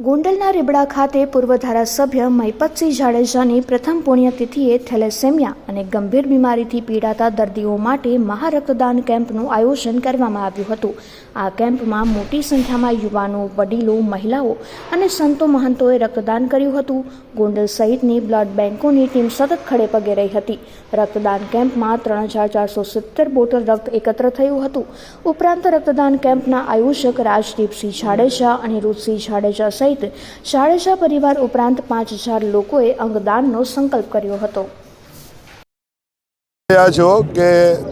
ગોંડલના રીબડા ખાતે પૂર્વ ધારાસભ્ય મહિપતસિંહ જાડેજાની પ્રથમ પુણ્યતિથિએ થેલેસેમિયા અને ગંભીર બીમારીથી પીડાતા દર્દીઓ માટે મહારક્તદાન કેમ્પનું આયોજન કરવામાં આવ્યું હતું। આ કેમ્પમાં મોટી સંખ્યામાં યુવાનો, વડીલો, મહિલાઓ અને સંતો મહંતોએ રક્તદાન કર્યું હતું। ગોંડલ સહિતની બ્લડ બેંકોની ટીમ સતત ખડે પગે રહી હતી। રક્તદાન કેમ્પમાં 3470 બોટલ રક્ત એકત્ર થયું હતું। ઉપરાંત રક્તદાન કેમ્પના આયોજક રાજદીપસિંહ જાડેજા અને રૂચસિંહ જાડેજા સહિત જાડેજા પરિવાર ઉપરાંત 5000 લોકોએ અંગદાનનો સંકલ્પ કર્યો હતો। છો કે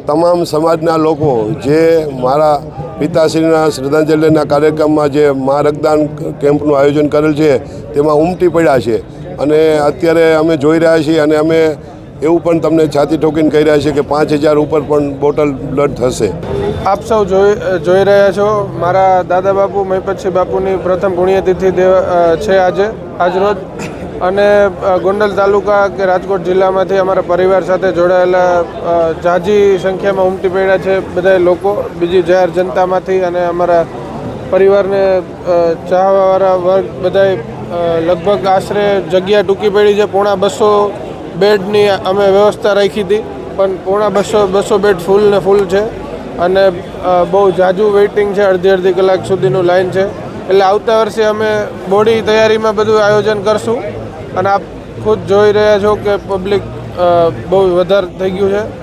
તમામ સમાજના લોકો જે મારા પિતાશ્રીના શ્રદ્ધાંજલિના કાર્યક્રમમાં જે મહારક્તદાન કેમ્પનું આયોજન કરેલ છે તેમાં ઉમટી પડ્યા છે અને અત્યારે અમે જોઈ રહ્યા છીએ અને અમે એવું પણ તમને છાતી ઠોકીને કહી રહ્યા છીએ કે 5000 ઉપર પણ બોટલ બ્લડ થશે। આપ સૌ જોઈ રહ્યા છો મારા દાદા બાપુ મહિપતસિંહ બાપુની પ્રથમ પુણ્યતિથિ છે આજરોજ અને ગોંડલ તાલુકા કે રાજકોટ જિલ્લામાંથી અમારા પરિવાર સાથે જોડાયેલા ઝાઝી સંખ્યામાં ઉમટી પડ્યા છે બધા લોકો, બીજી જાહેર જનતામાંથી અને અમારા પરિવારને ચાહવાવાળા વર્ગ બધાએ લગભગ આશરે જગ્યા ટૂંકી પડી છે। 250 બેડની અમે વ્યવસ્થા રાખી હતી પણ 250 બેડ ફૂલ છે અને બહુ ઝાઝું વેઇટિંગ છે, અડધી કલાક સુધીનું લાઈન છે। એટલે આવતા વર્ષે અમે બોડી તૈયારીમાં બધું આયોજન કરશું અને આપ ખુદ જોઈ રહ્યા છો કે પબ્લિક બહુ વધારે થઈ ગયું છે।